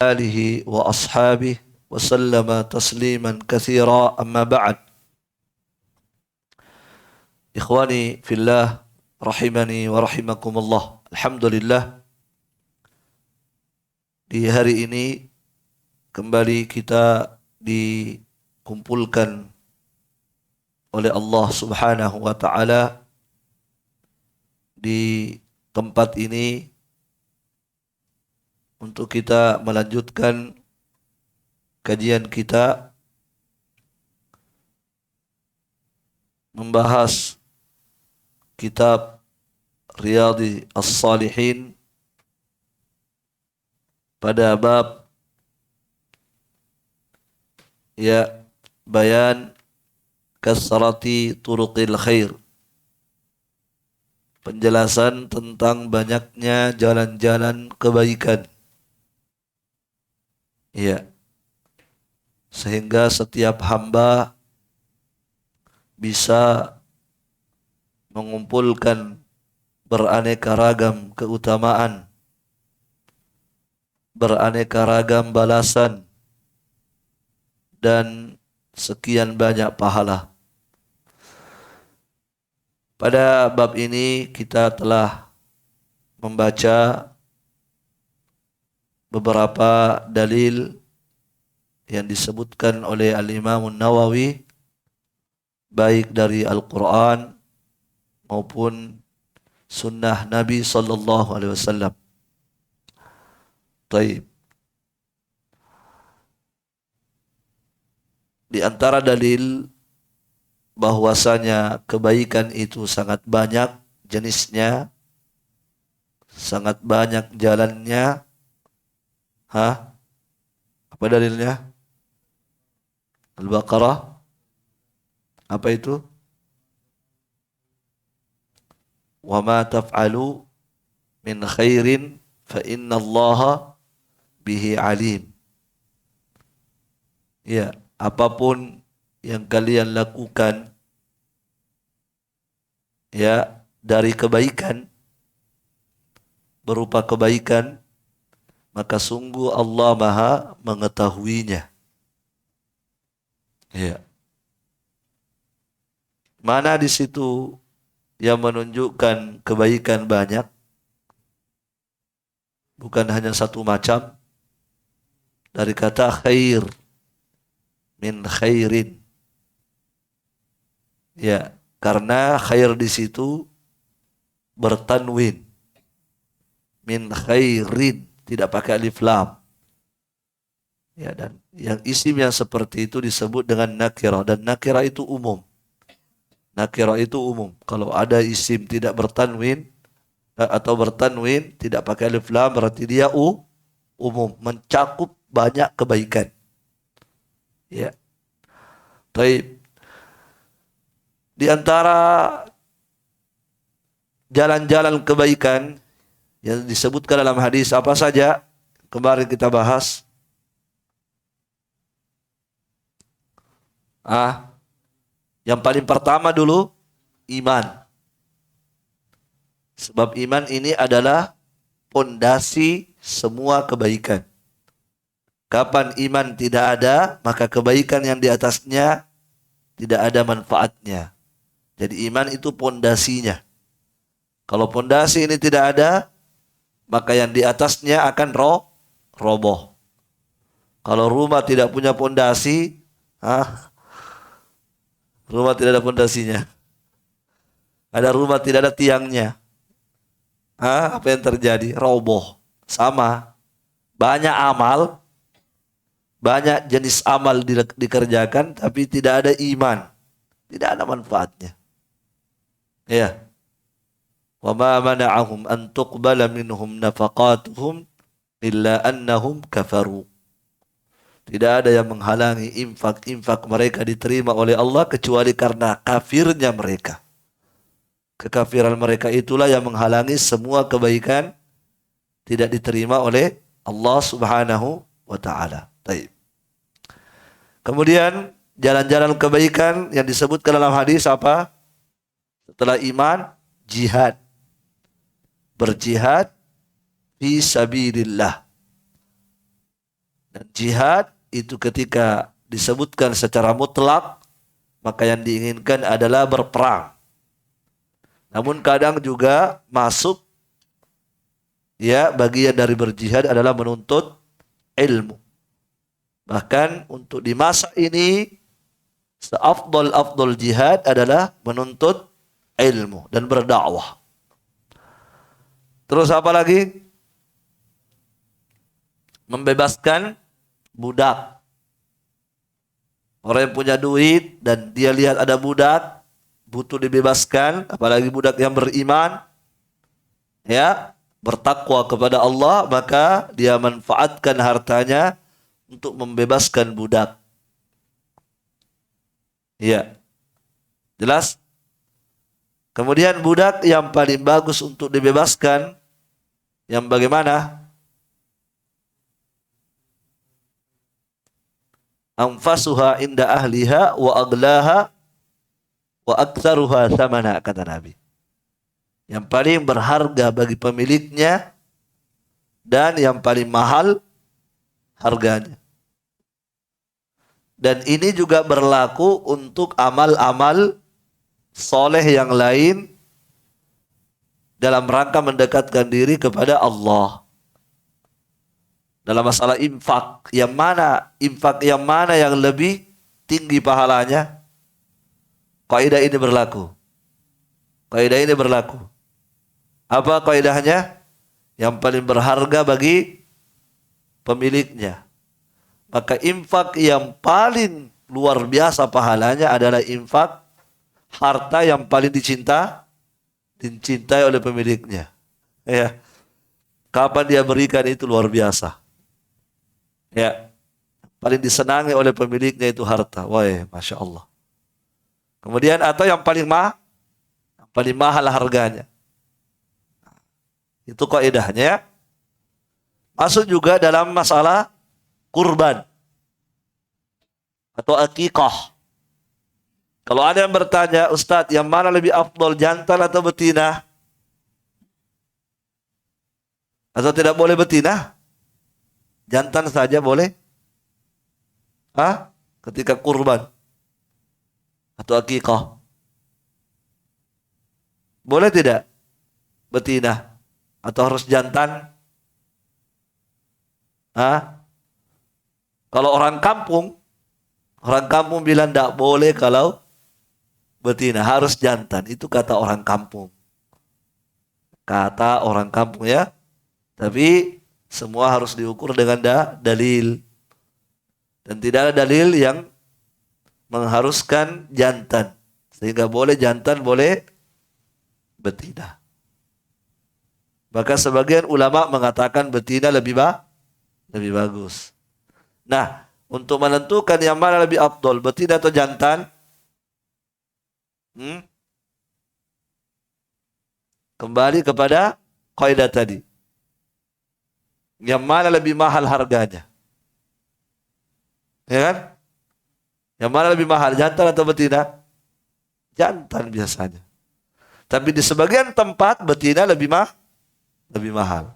آله وأصحابه وسلم تسليما كثيرا أما بعد. Ikhwani fillah rahimani wa rahimakumullah. Alhamdulillah, di hari ini kembali kita dikumpulkan oleh Allah Subhanahu wa taala di tempat ini untuk kita melanjutkan kajian kita membahas kitab Riyadhis Shalihin pada bab bayan kasrati turuqil khair, penjelasan tentang banyaknya jalan-jalan kebaikan, sehingga setiap hamba bisa mengumpulkan beraneka ragam keutamaan, beraneka ragam balasan, dan sekian banyak pahala. Pada bab ini kita telah membaca beberapa dalil yang disebutkan oleh Al-Imam Nawawi, baik dari Al-Quran maupun sunnah Nabi sallallahu alaihi wasallam. Taib. Di antara dalil bahwasanya kebaikan itu sangat banyak jenisnya, sangat banyak jalannya. Apa dalilnya? Al-Baqarah. Apa itu? Wa ma taf'alu min khairin fa innallaha bihi alim. Apapun yang kalian lakukan dari kebaikan, berupa kebaikan, maka sungguh Allah Maha mengetahuinya. Mana di situ yang menunjukkan kebaikan banyak, bukan hanya satu macam, dari kata khair, min khairin. Karena khair di situ bertanwin, min khairin, tidak pakai alif lam. Dan yang isim yang seperti itu disebut dengan nakirah, dan nakirah itu umum. Nakirah itu umum. Kalau ada isim tidak bertanwin atau bertanwin tidak pakai alif lam, berarti dia umum, mencakup banyak kebaikan. Baik. Di antara jalan-jalan kebaikan yang disebutkan dalam hadis apa saja? Kemarin kita bahas. Yang paling pertama dulu, iman. Sebab iman ini adalah pondasi semua kebaikan. Kapan iman tidak ada, maka kebaikan yang di atasnya tidak ada manfaatnya. Jadi iman itu pondasinya. Kalau pondasi ini tidak ada, maka yang di atasnya akan roboh. Kalau rumah tidak punya pondasi, rumah tidak ada pondasinya. Ada rumah tidak ada tiangnya. Apa yang terjadi? Roboh. Sama. Banyak amal, banyak jenis amal dikerjakan, tapi tidak ada iman. Tidak ada manfaatnya. Wa ma mana'ahum an tuqbala minhum nafaqatuhum illa annahum kafaru. Tidak ada yang menghalangi infak mereka diterima oleh Allah kecuali karena kafirnya mereka. Kekafiran mereka itulah yang menghalangi semua kebaikan tidak diterima oleh Allah Subhanahu wa taala. Baik. Kemudian jalan-jalan kebaikan yang disebutkan dalam hadis apa? Setelah iman, jihad. Berjihad fi sabilillah. Dan jihad itu ketika disebutkan secara mutlak, maka yang diinginkan adalah berperang. Namun kadang juga masuk ya bagian dari berjihad adalah menuntut ilmu. Bahkan untuk di masa ini seafdal-afdal jihad adalah menuntut ilmu dan berdakwah. Terus apa lagi? Membebaskan budak. Orang yang punya duit dan dia lihat ada budak butuh dibebaskan, apalagi budak yang beriman, ya, bertakwa kepada Allah, maka dia manfaatkan hartanya untuk membebaskan budak. Ya, jelas? Kemudian budak yang paling bagus untuk dibebaskan, yang bagaimana? Anfasuha inda ahliha wa aglaha wa aktsaruha thamana, kata Nabi. Yang paling berharga bagi pemiliknya dan yang paling mahal harganya. Dan ini juga berlaku untuk amal-amal soleh yang lain dalam rangka mendekatkan diri kepada Allah. Dalam masalah infak yang mana yang lebih tinggi pahalanya? Kaidah ini berlaku. Apa kaidahnya? Yang paling berharga bagi pemiliknya. Maka infak yang paling luar biasa pahalanya adalah infak harta yang paling dicintai oleh pemiliknya. Ya. Kapan dia berikan itu luar biasa. Ya. Paling disenangi oleh pemiliknya itu harta. Wah, Masya Allah. Kemudian atau yang paling mahal harganya. Itu kaidahnya. Masuk juga dalam masalah kurban atau akikah. Kalau ada yang bertanya, Ustadz, yang mana lebih afdol, jantan atau betina? Atau tidak boleh betina? Jantan saja boleh? Ketika kurban atau akikah. Boleh tidak? Betina atau harus jantan? Kalau orang kampung bilang tidak boleh kalau betina, harus jantan. Itu kata orang kampung. Ya. Tapi semua harus diukur dengan dalil. Dan tidak ada dalil yang mengharuskan jantan. Sehingga boleh jantan, boleh betina. Maka sebagian ulama mengatakan betina lebih bagus. Nah, untuk menentukan yang mana lebih afdol, betina atau jantan, kembali kepada kaidah tadi. Yang mana lebih mahal harganya? Ya kan? Yang mana lebih mahal, jantan atau betina? Jantan biasanya. Tapi di sebagian tempat betina lebih mahal.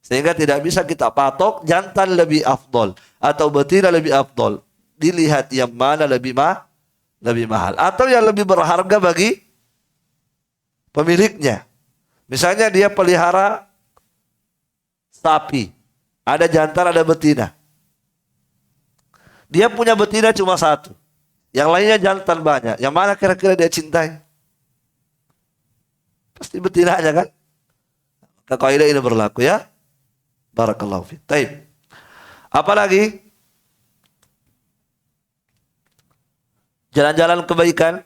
Sehingga tidak bisa kita patok jantan lebih afdol atau betina lebih afdol. Dilihat yang mana lebih mahal atau yang lebih berharga bagi pemiliknya. Misalnya dia pelihara sapi, ada jantan, ada betina. Dia punya betina cuma satu, yang lainnya jantan banyak. Yang mana kira-kira dia cintai? Pasti betinanya kan? Kaidah ini berlaku ya. Barakallahu fiik. Taib. Apalagi? Jalan-jalan kebaikan.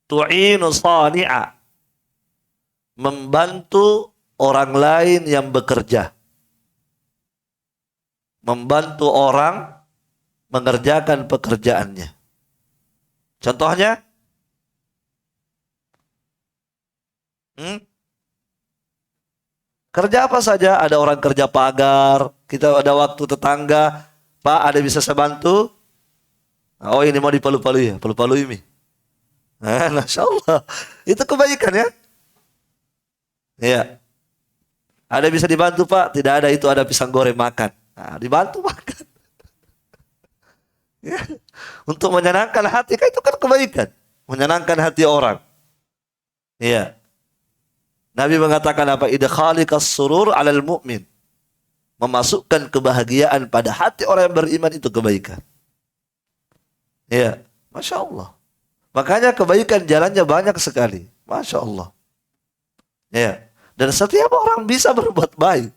Tu'inu sani'a. Membantu orang lain yang bekerja. Membantu orang mengerjakan pekerjaannya. Contohnya? Kerja apa saja? Ada orang kerja pagar, kita ada waktu tetangga, Pak, ada bisa saya bantu? Oh, ini mau dipalu-palu ya, palu-palu ini. Masya Allah, itu kebaikan ya. Ya. Ada bisa dibantu Pak? Tidak ada, itu ada pisang goreng makan. Nah, dibantu makan. Ya. Untuk menyenangkan hati, kan itu kan kebaikan. Menyenangkan hati orang. Iya. Nabi mengatakan apa? Idkhalikas surur 'alal mu'min. Memasukkan kebahagiaan pada hati orang yang beriman itu kebaikan. Iya. Masya Allah. Makanya kebaikan jalannya banyak sekali. Masya Allah. Ya. Dan setiap orang bisa berbuat baik.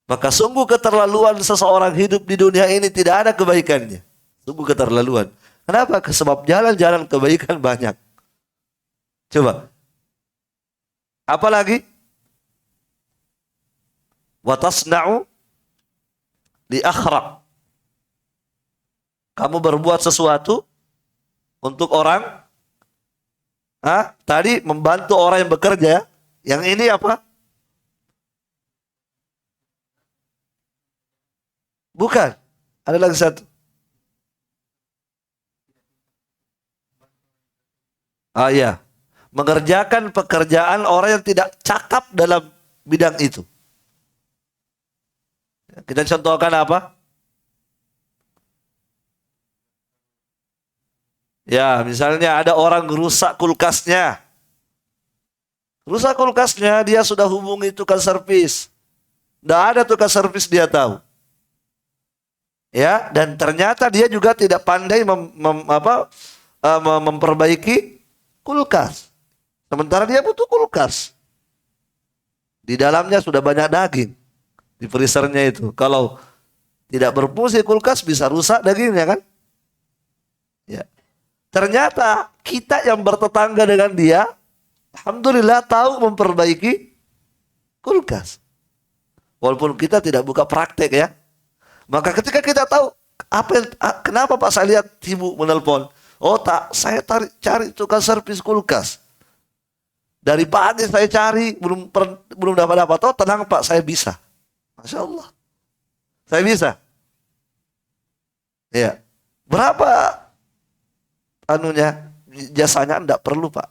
Maka sungguh keterlaluan seseorang hidup di dunia ini, tidak ada kebaikannya. Sungguh keterlaluan. Kenapa? Sebab jalan-jalan kebaikan banyak. Coba. Apa lagi? Wa tasna'u li akhraq. Kamu berbuat sesuatu untuk orang. Tadi membantu orang yang bekerja. Yang ini apa? Bukan. Ada lagi satu. Ya. Mengerjakan pekerjaan orang yang tidak cakap dalam bidang itu. Kita contohkan apa? Ya, misalnya ada orang rusak kulkasnya. Rusak kulkasnya, dia sudah hubungi tukang servis. Tidak ada tukang servis, dia tahu. Ya, dan ternyata dia juga tidak pandai memperbaiki kulkas. Sementara dia butuh kulkas. Di dalamnya sudah banyak daging. Di freezernya itu. Kalau tidak berfungsi kulkas, bisa rusak dagingnya kan? Ya. Ternyata kita yang bertetangga dengan dia, alhamdulillah tahu memperbaiki kulkas. Walaupun kita tidak buka praktek ya. Maka ketika kita tahu kenapa Pak saya lihat ibu menelpon. Oh tak, saya cari tukang servis kulkas. Dari pagi saya cari belum dapat. Oh tenang Pak, saya bisa. Masya Allah. Saya bisa. Ya. Berapa jasanya? Enggak perlu Pak.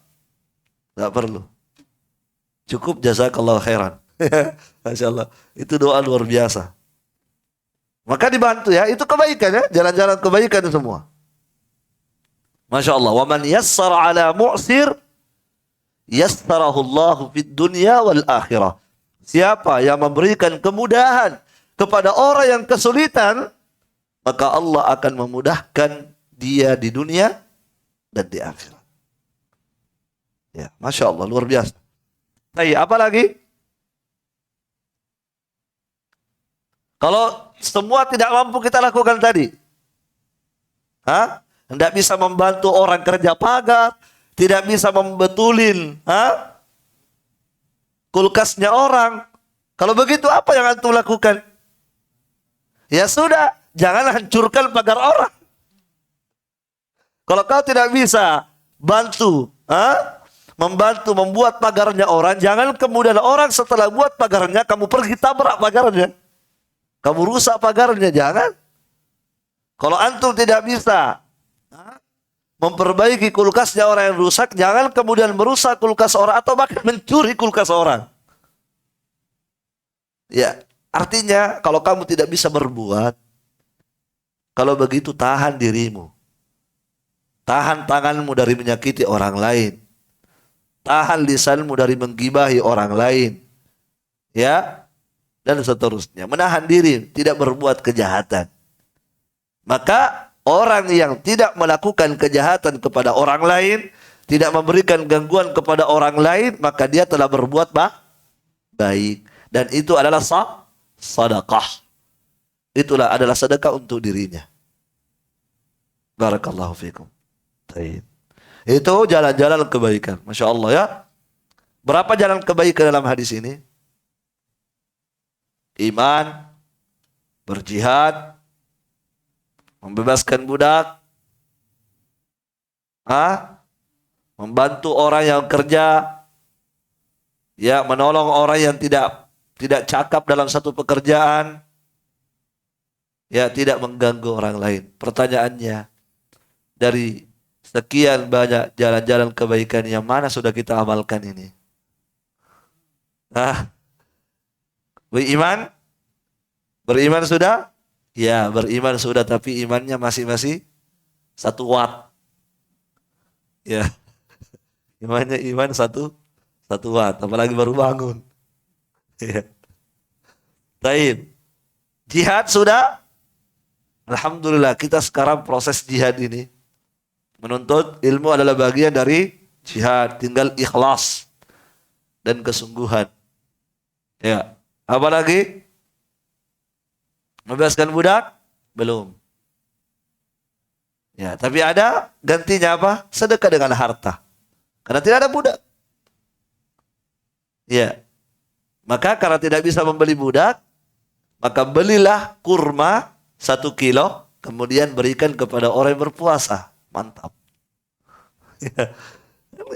Enggak perlu. Cukup jazakallahu khairan. Masya Allah. Itu doa luar biasa. Maka dibantu ya. Itu kebaikan ya. Jalan-jalan kebaikan itu semua. Masya Allah. Wa man yassara ala mu'sir yassarahullahu fid dunya wal akhirah. Siapa yang memberikan kemudahan kepada orang yang kesulitan, maka Allah akan memudahkan dia di dunia dan di akhirat. Ya, Masya Allah, luar biasa. Baik, apa lagi? Kalau semua tidak mampu kita lakukan tadi, tidak bisa membantu orang kerja pagar, tidak bisa membetulin, kulkasnya orang. Kalau begitu apa yang antum lakukan? Ya sudah, jangan hancurkan pagar orang. Kalau kau tidak bisa bantu, membantu membuat pagarnya orang, jangan kemudian orang setelah buat pagarnya, kamu pergi tabrak pagarnya. Kamu rusak pagarnya, jangan. Kalau antum tidak bisa memperbaiki kulkasnya orang yang rusak, jangan kemudian merusak kulkas orang atau bahkan mencuri kulkas orang. Ya, artinya kalau kamu tidak bisa berbuat, kalau begitu tahan dirimu. Tahan tanganmu dari menyakiti orang lain. Tahan lisanmu dari menggibahi orang lain. Ya, dan seterusnya. Menahan diri, tidak berbuat kejahatan. Maka orang yang tidak melakukan kejahatan kepada orang lain, tidak memberikan gangguan kepada orang lain, maka dia telah berbuat baik. Dan itu adalah sedekah. Itulah adalah sedekah untuk dirinya. Barakallahu fikum. Itu jalan-jalan kebaikan. Masya Allah ya. Berapa jalan kebaikan dalam hadis ini? Iman, berjihad, membebaskan budak, membantu orang yang kerja, ya, menolong orang yang tidak cakap dalam satu pekerjaan, ya, tidak mengganggu orang lain. Pertanyaannya, dari sekian banyak jalan-jalan kebaikan yang mana sudah kita amalkan ini? Nah, beriman, beriman sudah? Ya, beriman sudah, tapi imannya masih 1 watt. Ya, imannya iman satu watt, apalagi baru bangun. Ya. Taib. Jihad sudah? Alhamdulillah, kita sekarang proses jihad ini. Menuntut ilmu adalah bagian dari jihad. Tinggal ikhlas dan kesungguhan. Ya. Apalagi? Membebaskan budak? Belum. Ya, tapi ada gantinya apa? Sedekah dengan harta. Karena tidak ada budak. Ya. Maka karena tidak bisa membeli budak, maka belilah kurma 1 kilo, kemudian berikan kepada orang yang berpuasa. Mantap. Ya.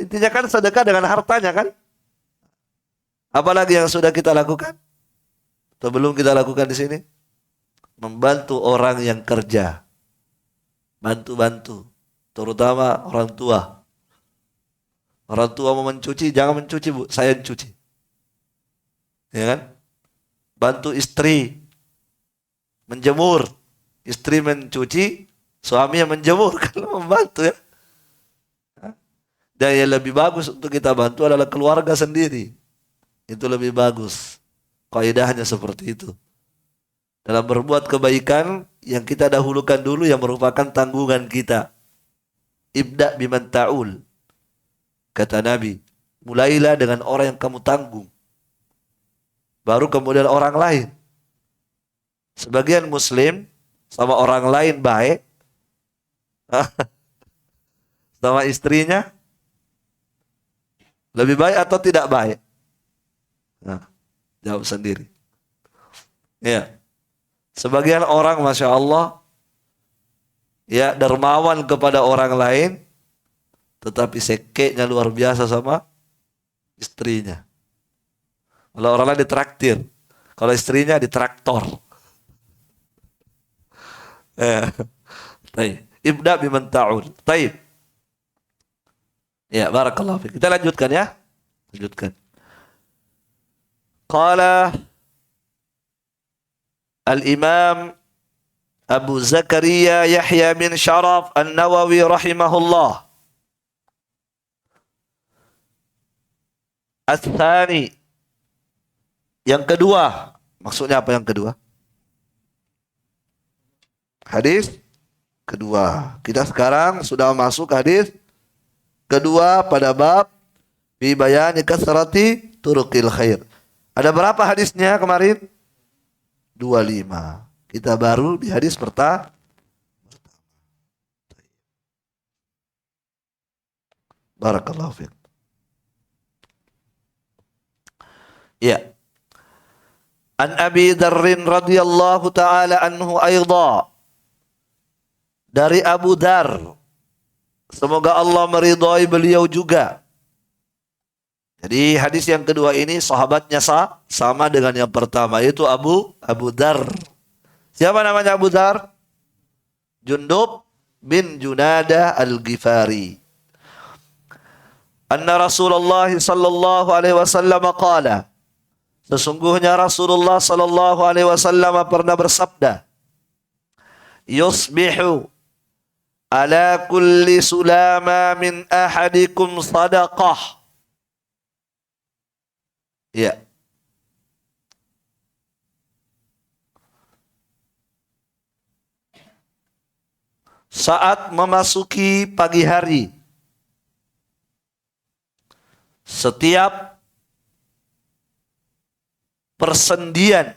Intinya kan sedekah dengan hartanya kan. Apalagi yang sudah kita lakukan? Atau belum kita lakukan di sini? Membantu orang yang kerja. Bantu-bantu. Terutama orang tua. Orang tua mau mencuci, jangan mencuci bu, saya yang cuci. Ya kan? Bantu istri menjemur. Istri mencuci, suami yang menjemur. Kalau membantu ya. Dan yang lebih bagus untuk kita bantu adalah keluarga sendiri. Itu lebih bagus. Kaidahnya seperti itu. Dalam berbuat kebaikan, yang kita dahulukan dulu yang merupakan tanggungan kita. Ibda biman ta'ul. Kata Nabi, mulailah dengan orang yang kamu tanggung. Baru kemudian orang lain. Sebagian muslim sama orang lain baik. Sama istrinya lebih baik atau tidak baik? Nah, jawab sendiri. Ya. Sebagian orang Masya Allah ya dermawan kepada orang lain, tetapi sekeknya luar biasa sama istrinya. Kalau orang lain ditraktir, kalau istrinya ditraktor. Taib. Ibda biman ta'ul. Taib. Ya, barakallahu fiik. Kita lanjutkan ya. Lanjutkan. Qala Al-Imam Abu Zakaria Yahya bin Sharaf An-Nawawi rahimahullah. Ats-tsani. Yang kedua. Maksudnya apa yang kedua? Hadis kedua. Kita sekarang sudah masuk hadis kedua pada bab fi bayani kasrati turuqil khair. Ada berapa hadisnya kemarin? 25. Kita baru di hadis pertama. Barakallahu fiik. Ya. An Abi Dzarrin radhiyallahu taala anhu aidha. Dari Abu Dzar. Semoga Allah meridhai beliau juga. Jadi hadis yang kedua ini sahabatnya sama dengan yang pertama, yaitu Abu Dzar. Siapa namanya Abu Dzar? Jundub bin Junada Al-Ghifari. Anna Rasulullah sallallahu alaihi wasallam qala. Sesungguhnya Rasulullah sallallahu alaihi wasallam pernah bersabda, Yusbihu ala kulli sulama min ahadikum sadaqah. Ya. Saat memasuki pagi hari, setiap persendian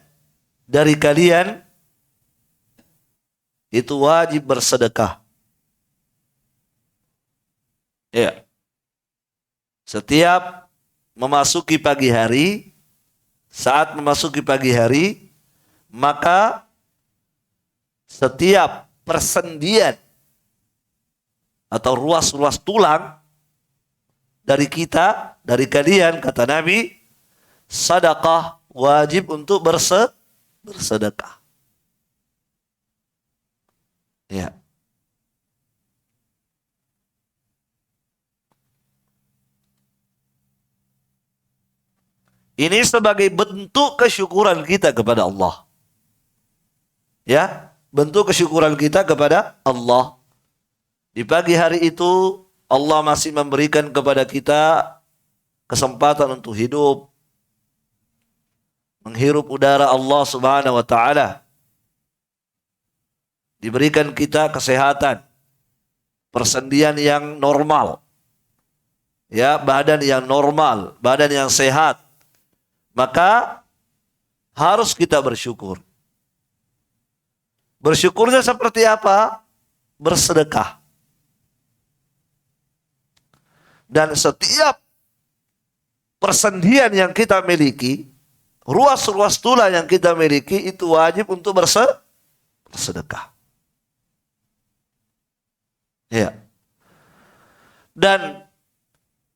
dari kalian itu wajib bersedekah. Ya. Setiap memasuki pagi hari, saat memasuki pagi hari, maka setiap persendian atau ruas-ruas tulang dari kita, dari kalian, kata Nabi, sedekah, wajib untuk bersedekah. Ya. Ini sebagai bentuk kesyukuran kita kepada Allah. Ya, bentuk kesyukuran kita kepada Allah. Di pagi hari itu Allah masih memberikan kepada kita kesempatan untuk hidup, menghirup udara Allah Subhanahu wa taala. Diberikan kita kesehatan, persendian yang normal. Ya, badan yang normal, badan yang sehat. Maka harus kita bersyukur. Bersyukurnya seperti apa? Bersedekah. Dan setiap persendian yang kita miliki, ruas-ruas tulang yang kita miliki, itu wajib untuk bersedekah. Ya. Dan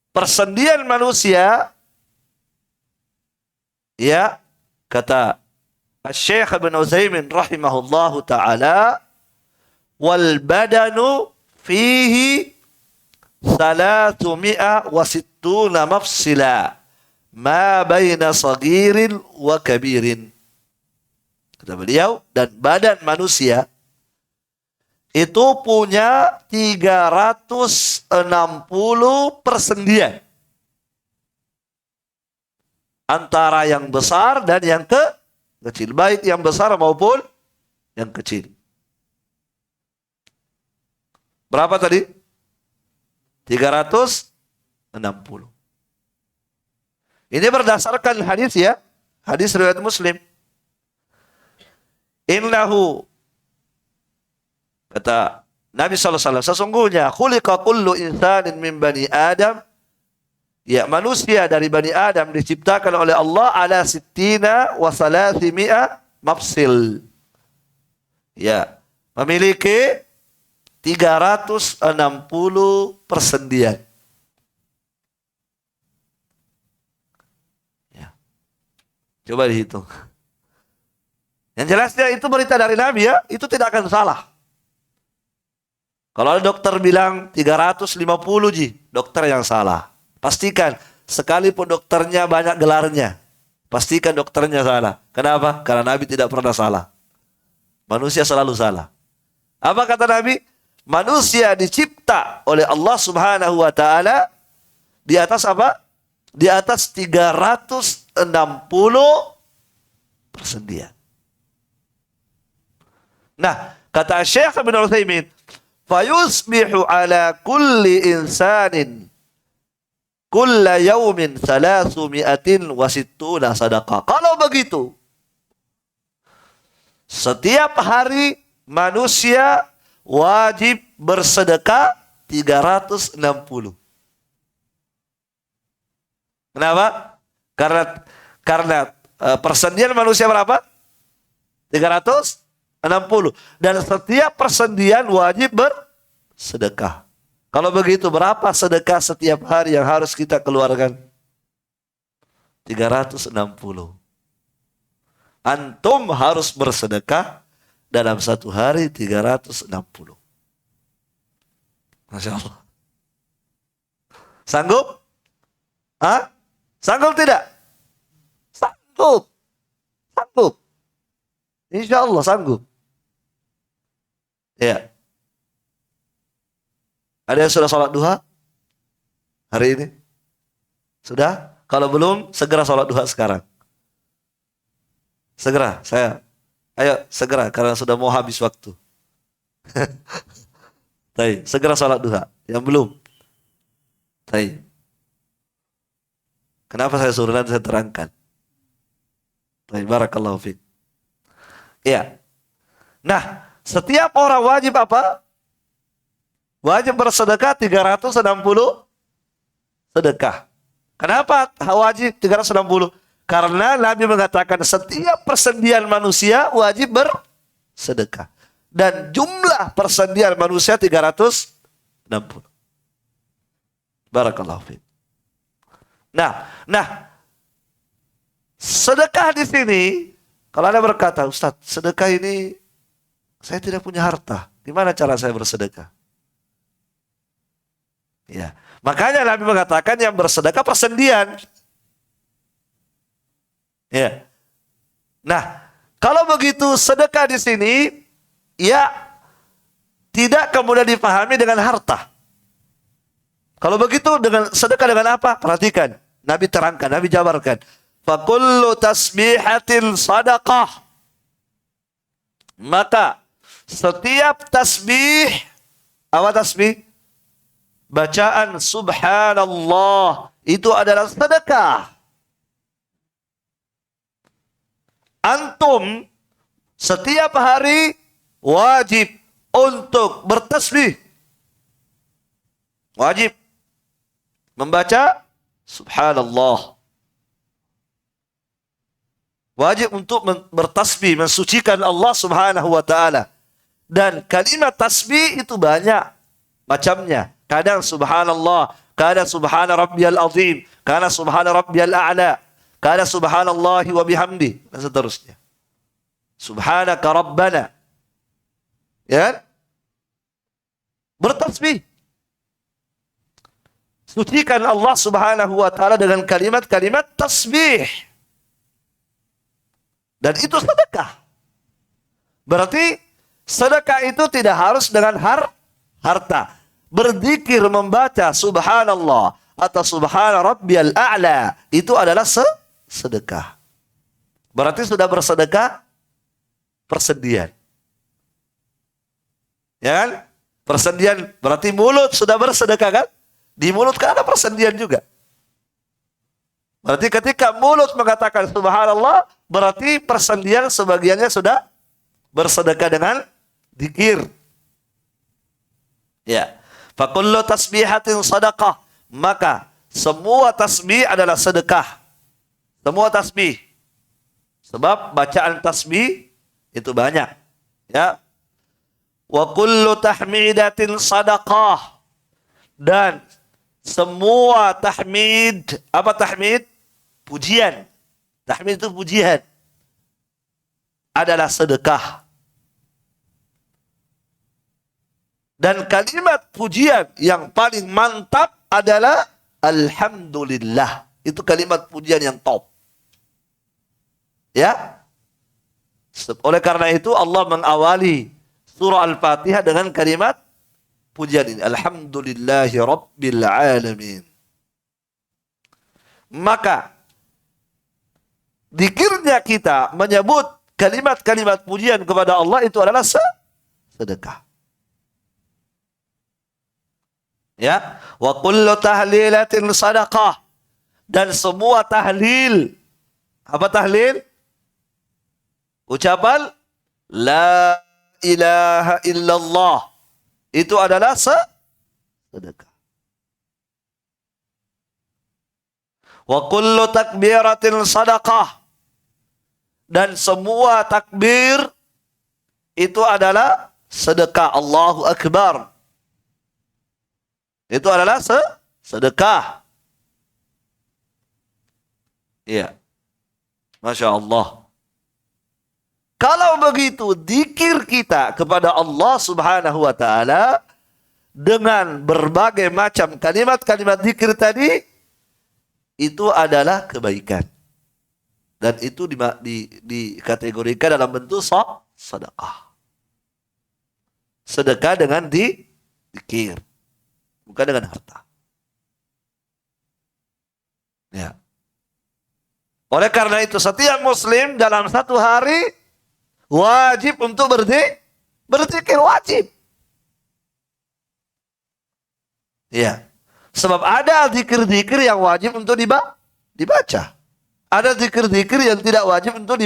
persendian manusia, ya, kata Syekh Ibn Utsaimin rahimahullahu ta'ala, wal badanu fihi 360 mafsila ma baina sagirin wa kabirin. Kata beliau, dan badan manusia itu punya 360 persendian antara yang besar dan yang kecil, baik yang besar maupun yang kecil. Berapa tadi? 360. Ini berdasarkan hadis, ya, hadis riwayat Muslim. Innahu, kata Nabi SAW, sesungguhnya khuliqa kullu insanin min bani Adam, ya, manusia dari bani Adam diciptakan oleh Allah ala sittina wa salasimi'a mafsil. Ya, memiliki 360 persendian. Ya. Coba dihitung. Yang jelasnya itu berita dari Nabi, ya, itu tidak akan salah. Kalau ada dokter bilang 350 ji, dokter yang salah. Pastikan, sekalipun dokternya banyak gelarnya, pastikan dokternya salah. Kenapa? Karena Nabi tidak pernah salah. Manusia selalu salah. Apa kata Nabi? Manusia dicipta oleh Allah Subhanahu wa taala di atas apa? Di atas 360 persendian. Nah, kata Syekh Ibn Utsaimin, fayusbihu ala kulli insanin kulla yaumin 360 sadaqah. Kalau begitu, setiap hari manusia wajib bersedekah 360. Kenapa? Karena persendian manusia berapa? 360. Dan setiap persendian wajib bersedekah. Kalau begitu, berapa sedekah setiap hari yang harus kita keluarkan? 360. Antum harus bersedekah dalam satu hari 360. Masya Allah. Sanggup? Hah? Sanggup tidak? Sanggup. Sanggup. Insya Allah sanggup. Ya. Ada yang sudah sholat duha hari ini? Sudah? Kalau belum, segera sholat duha sekarang. Segera, ayo segera, karena sudah mau habis waktu. Baik, segera sholat duha. Yang belum? Baik. Kenapa saya suruh, nanti saya terangkan. Baik, barakallahu fiik. Iya. Nah, setiap orang wajib apa? Wajib bersedekah 360 sedekah. Kenapa wajib 360? Karena Nabi mengatakan setiap persendian manusia wajib bersedekah. Dan jumlah persendian manusia 360. Barakallahu fiik. Nah, sedekah di sini, kalau Anda berkata, Ustaz, sedekah ini saya tidak punya harta. Gimana cara saya bersedekah? Ya, makanya Nabi mengatakan yang bersedekah persendian. Ya. Nah, kalau begitu sedekah di sini ya tidak kemudian dipahami dengan harta. Kalau begitu dengan sedekah dengan apa? Perhatikan. Nabi terangkan, Nabi jabarkan. Fakullu tasbihatin sadaqah. Maka setiap tasbih, apa tasbih? Bacaan subhanallah itu adalah sedekah. Antum setiap hari wajib untuk bertasbih. Wajib membaca subhanallah. Wajib untuk bertasbih, mensucikan Allah Subhanahu wa taala. Dan kalimat tasbih itu banyak macamnya. Kadang subhanallah, kadang subhana rabbiyal azim, kadang subhana rabbiyal a'la, kadang subhanallahi wa bihamdi, dan seterusnya. Subhanaka rabbana. Ya? Bertasbih. Sucikan Allah Subhanahu wa taala dengan kalimat-kalimat tasbih. Dan itu sedekah. Berarti sedekah itu tidak harus dengan harta. Berzikir membaca subhanallah atau subhana rabbiyal a'la itu adalah sedekah. Berarti sudah bersedekah persendian. Ya kan? Persendian berarti mulut sudah bersedekah kan? Di mulut kan ada persendian juga. Berarti ketika mulut mengatakan subhanallah, berarti persendian sebagiannya sudah bersedekah dengan zikir. Ya. Fakullu tasbihatin sadaqah. Maka semua tasbih adalah sedekah. Semua tasbih. Sebab bacaan tasbih itu banyak. Ya. Wa kullu tahmidatin sadaqah. Dan semua tahmid, apa tahmid? Pujian. Tahmid itu pujian. Adalah sedekah. Dan kalimat pujian yang paling mantap adalah alhamdulillah. Itu kalimat pujian yang top. Ya. Oleh karena itu Allah mengawali surah Al-Fatihah dengan kalimat pujian ini. Alhamdulillahi Rabbil Alamin. Maka zikirnya kita menyebut kalimat-kalimat pujian kepada Allah itu adalah sedekah. Ya, wa kullu tahlilatin sadaqah. Dan semua tahlil. Apa tahlil? Ucapan la ilaha illallah. Itu adalah sedekah. Wa kullu takbiratin sadaqah. Dan semua takbir itu adalah sedekah. Allahu Akbar. Itu adalah sedekah. Iya. Masya Allah. Kalau begitu, zikir kita kepada Allah Subhanahu wa taala dengan berbagai macam kalimat-kalimat zikir tadi itu adalah kebaikan. Dan itu dikategorikan dalam bentuk sedekah. Sedekah dengan zikir. Bukan dengan harta. Ya. Oleh karena itu setiap muslim dalam satu hari wajib untuk berzikir wajib. Ya. Sebab ada zikir-zikir yang wajib untuk dibaca. Ada zikir-zikir yang tidak wajib untuk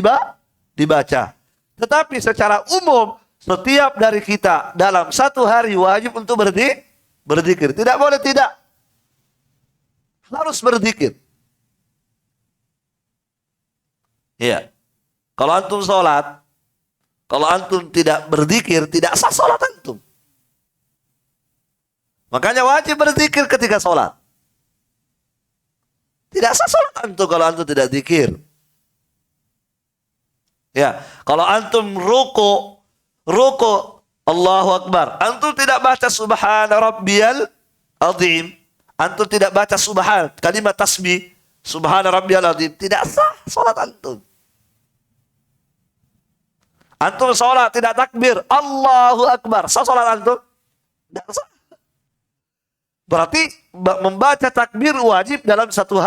dibaca. Tetapi secara umum setiap dari kita dalam satu hari wajib untuk berzikir. Tidak boleh tidak. Harus berzikir. Iya. Kalau antum sholat, kalau antum tidak berzikir, tidak sah sholat antum. Makanya wajib berzikir ketika sholat. Tidak sah sholat antum kalau antum tidak zikir. Ya, kalau antum ruku Allahu Akbar. Antum tidak baca subhana rabbiyal azim. Antum tidak baca subhan, kalimat tasbih. Subhana rabbiyal azim. Tidak sah salat antum. Antum salat tidak takbir. Allahu akbar. Sah salat antum? Tidak sah. Berarti membaca takbir wajib dalam satu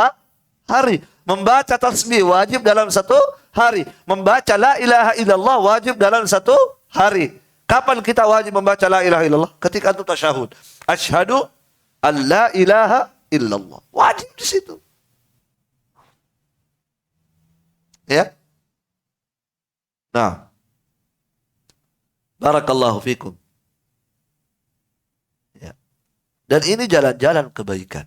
hari. Membaca tasbih wajib dalam satu hari. Membaca la ilaha illallah wajib dalam satu hari. Kapan kita wajib membaca la ilaha illallah? Ketika antum tasyahud. Asyhadu an la ilaha illallah. Wajib di situ. Ya. Nah. Barakallahu fikum. Ya. Dan ini jalan-jalan kebaikan.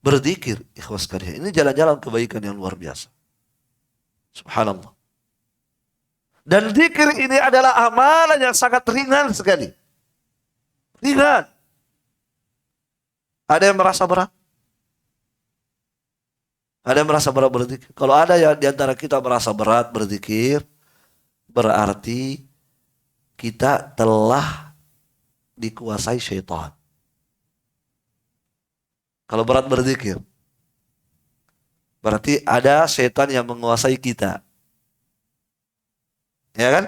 Berzikir, ikhwas sekalian. Ini jalan-jalan kebaikan yang luar biasa. Subhanallah. Dan zikir ini adalah amalan yang sangat ringan sekali. Ringan. Ada yang merasa berat? Ada yang merasa berat berzikir? Kalau ada yang diantara kita merasa berat berzikir, berarti kita telah dikuasai syaitan. Kalau berat berzikir, berarti ada syaitan yang menguasai kita. Ya kan?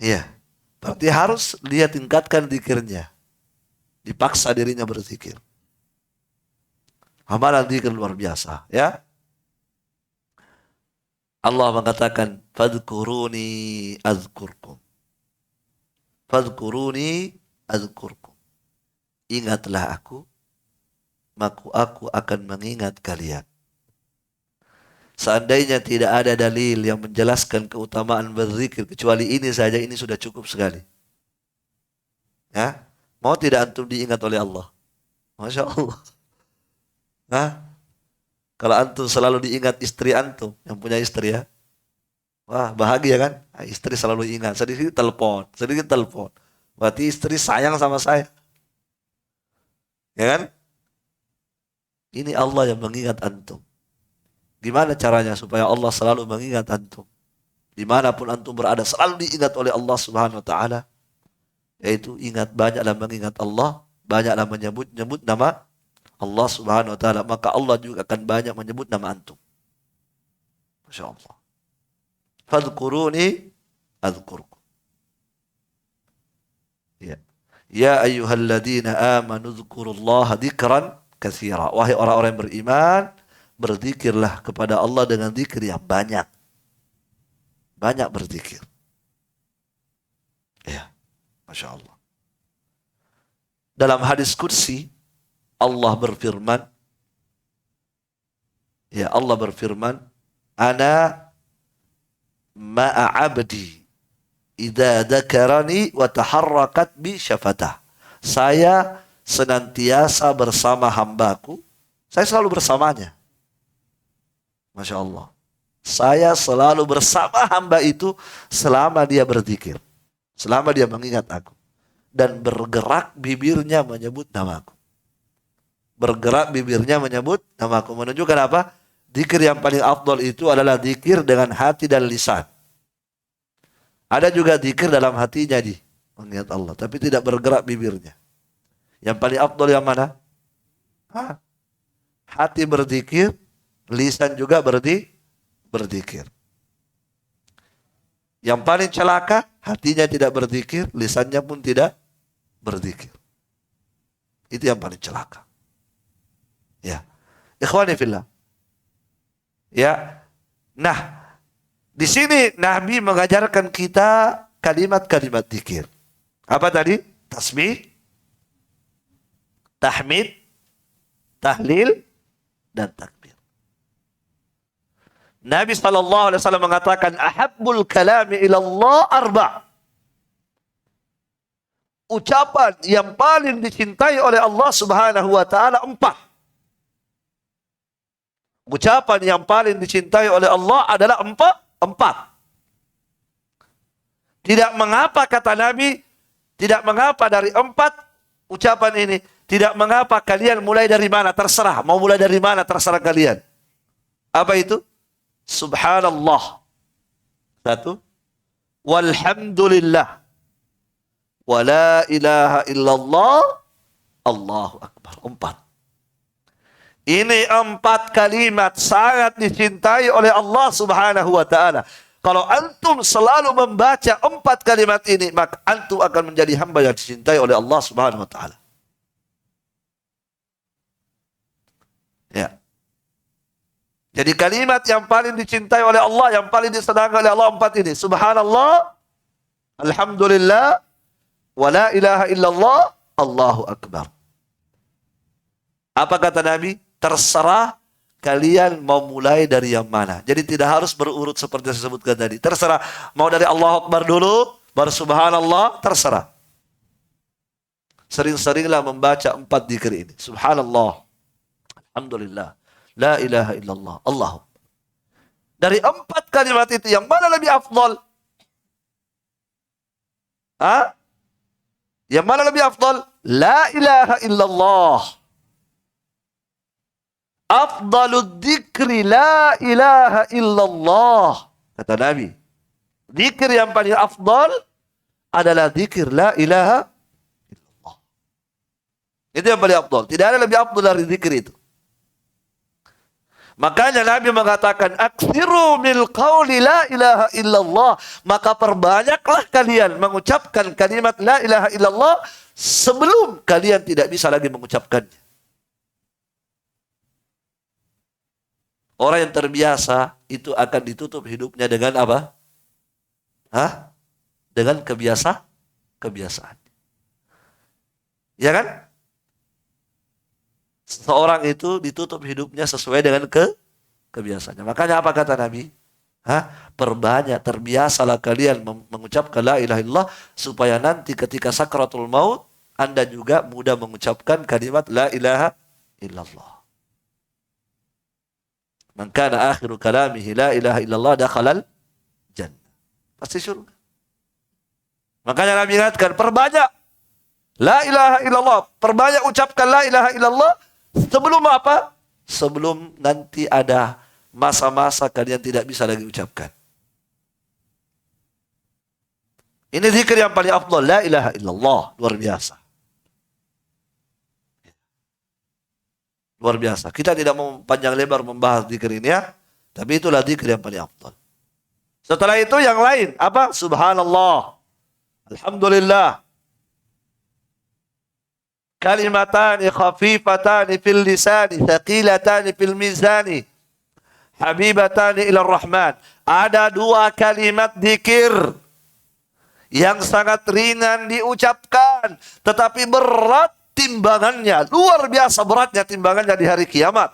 Iya. Berarti harus dia tingkatkan zikirnya. Dipaksa dirinya berzikir. Amalan zikir luar biasa. Ya. Allah mengatakan, fadhkuruni azkurkum. Fadhkuruni azkurkum. Ingatlah aku, maka aku akan mengingat kalian. Seandainya tidak ada dalil yang menjelaskan keutamaan berzikir kecuali ini saja, ini sudah cukup sekali. Ya, mau tidak antum diingat oleh Allah? Masya Allah. Nah, kalau antum selalu diingat istri antum yang punya istri ya, wah bahagia kan? Istri selalu ingat, sedikit telepon. Berarti istri sayang sama saya. Ya kan? Ini Allah yang mengingat antum. Gimana caranya supaya Allah selalu mengingat antum? Dimanapun antum berada selalu diingat oleh Allah Subhanahu Wa Taala. Yaitu banyaklah mengingat Allah, banyaklah menyebut nama Allah Subhanahu Wa Taala. Maka Allah juga akan banyak menyebut nama antum. Masya Allah. Fadhkuruni azkurkum. Ya. Ya ayyuhalladzina amanu dzkurullaha dzikran katsira. Wahai orang-orang yang beriman, berzikirlah kepada Allah dengan zikir yang banyak. Banyak berzikir. Ya, Masya Allah. Dalam hadis qudsi, Allah berfirman, ya Allah berfirman, Ana ma'a abdi idza dzakarani wa taharrakat bi syafatah. Saya senantiasa bersama hambaku. Saya selalu bersamanya. Masya Allah. Saya selalu bersama hamba itu selama dia berzikir. Selama dia mengingat aku. Dan bergerak bibirnya menyebut namaku. Bergerak bibirnya menyebut namaku. Menunjukkan apa? Zikir yang paling afdal itu adalah zikir dengan hati dan lisan. Ada juga zikir dalam hatinya mengingat Allah. Tapi tidak bergerak bibirnya. Yang paling afdal yang mana? Hati berzikir. Lisan juga berzikir. Yang paling celaka, hatinya tidak berzikir, lisannya pun tidak berzikir. Itu yang paling celaka. Ya. Ikhwani fillah. Ya. Nah, di sini Nabi mengajarkan kita kalimat-kalimat zikir. Apa tadi? Tasbih, tahmid, tahlil, dan takbir. Nabi SAW mengatakan, ahabbul kalami ilallah arba'. Ucapan yang paling dicintai oleh Allah Subhanahu Wa Ta'ala 4. Ucapan yang paling dicintai oleh Allah adalah 4. Tidak mengapa kata Nabi, tidak mengapa dari 4 ucapan ini. Tidak mengapa kalian mulai dari mana, terserah. Mau mulai dari mana, terserah kalian. Apa itu? Subhanallah. 1. Walhamdulillah. Wa la ilaha illallah. Allahu Akbar. 4. Ini 4 kalimat sangat dicintai oleh Allah Subhanahu wa ta'ala. Kalau antum selalu membaca 4 kalimat ini, maka antum akan menjadi hamba yang dicintai oleh Allah Subhanahu wa ta'ala. Ya. Jadi kalimat yang paling dicintai oleh Allah, yang paling disenangi oleh Allah 4 ini. Subhanallah, alhamdulillah, wa la ilaha illallah, Allahu akbar. Apa kata Nabi? Terserah kalian mau mulai dari yang mana. Jadi tidak harus berurut seperti yang saya sebutkan tadi. Terserah. Mau dari Allahu Akbar dulu, baru Subhanallah, terserah. Sering-seringlah membaca 4 zikir ini. Subhanallah, alhamdulillah, la ilaha illallah, Allahu. Dari 4 kalimat itu, yang mana lebih afdal? Yang mana lebih afdal? La ilaha illallah. Afdalud dzikri la ilaha illallah. Kata Nabi, zikir yang paling afdal adalah zikir la ilaha illallah. Itu yang paling afdal. Tidak ada lebih afdal dari zikir itu. Makanya Nabi mengatakan, aktsiru min qauli la ilaha illallah. Maka perbanyaklah kalian mengucapkan kalimat la ilaha illallah sebelum kalian tidak bisa lagi mengucapkannya. Orang yang terbiasa itu akan ditutup hidupnya dengan apa? Dengan kebiasaan. Ya kan? Seorang itu ditutup hidupnya sesuai dengan kebiasaannya. Makanya apa kata Nabi? Perbanyak, terbiasalah kalian mengucapkan la ilaha illallah supaya nanti ketika sakratul maut Anda juga mudah mengucapkan kalimat la ilaha illallah. Man kana akhiru kalamihi la ilaha illallah dakhalal jannah. Pasti surga. Makanya Nabi ingatkan, perbanyak la ilaha illallah, perbanyak ucapkan la ilaha illallah sebelum apa? Sebelum nanti ada masa-masa kalian tidak bisa lagi ucapkan. Ini zikir yang paling afdal, la ilaha illallah, luar biasa. Luar biasa. Kita tidak mau panjang lebar membahas zikir ini ya. Tapi itulah zikir yang paling afdal. Setelah itu yang lain. Apa? Subhanallah. Alhamdulillah. Kalimatani khafifatani fil lisani. Thaqilatani fil mizani. Habibatani ila rahman. Ada 2 kalimat zikir yang sangat ringan diucapkan. Tetapi berat timbangannya, luar biasa beratnya timbangannya di hari kiamat.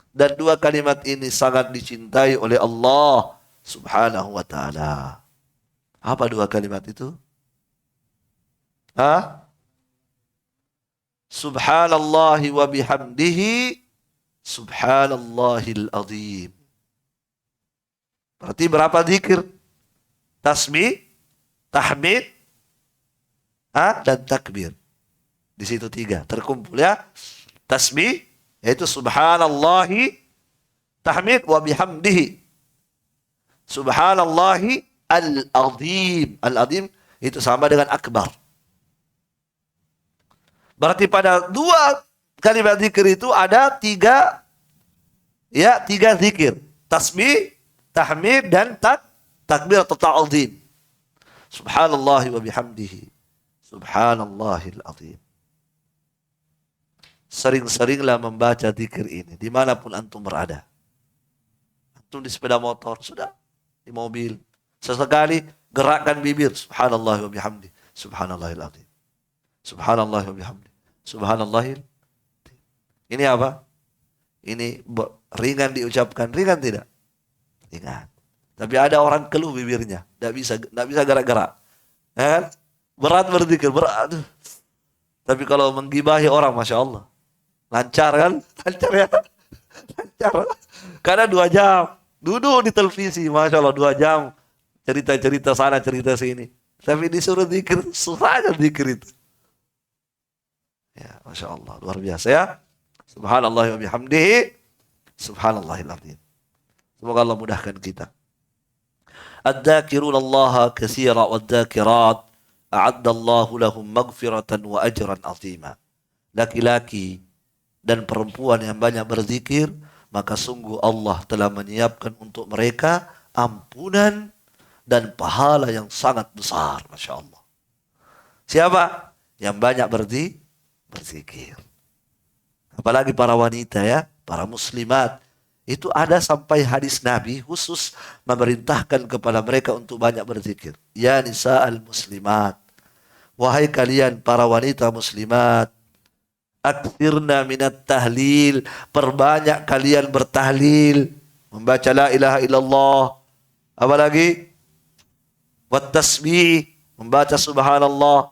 Dan 2 kalimat ini sangat dicintai oleh Allah Subhanahu wa ta'ala. Apa 2 kalimat itu? Subhanallahi wa bihamdihi, subhanallahil azim. Berarti berapa zikir? Tasbih, tahmid, dan takbir. Di situ 3 terkumpul ya. Tasbih yaitu subhanallahi, tahmid wa bihamdihi. Subhanallahi al-azim. Al-azim itu sama dengan akbar. Berarti pada 2 kalimat zikir itu ada 3 zikir. Tasbih, tahmid dan takbir atau ta'zim. Subhanallahi wa bihamdihi. Subhanallahil azim. Sering-seringlah membaca zikir ini dimanapun antum berada. Antum di sepeda motor, sudah di mobil, sesekali gerakkan bibir, subhanallah wa bihamdi, subhanallahil azim, subhanallah wa bihamdi, subhanallahil. Ini apa? Ini ringan diucapkan, ringan tidak? Ringan. Tapi ada orang keluh bibirnya, tidak bisa gerak-gerak, ya kan? Berat berzikir, berat. Tapi kalau menggibahi orang, masya Allah, lancar kan? Lancar ya? Lancar. Karena 2 jam duduk di televisi, masya Allah 2 jam cerita-cerita sana, cerita sini. Tapi disuruh zikir, susahnya zikir itu. Ya, masya Allah, luar biasa ya. Subhanallah wa bihamdihi, subhanallahil azim. Semoga Allah mudahkan kita. Ad-dzakiruna Allah katsira wad-dzakirat a'adda Allahu lahum maghfiratan wa ajran 'azima. Laki-laki dan perempuan yang banyak berzikir, maka sungguh Allah telah menyiapkan untuk mereka ampunan dan pahala yang sangat besar. Masya Allah. Siapa? Yang banyak berzikir. Apalagi para wanita ya, para muslimat. Itu ada sampai hadis Nabi khusus memerintahkan kepada mereka untuk banyak berzikir. Ya nisa'al muslimat. Wahai kalian para wanita muslimat. Akthirna minat tahlil. Perbanyak kalian bertahlil. Membaca la ilaha illallah. Apa lagi? Wat tasbih. Membaca subhanallah.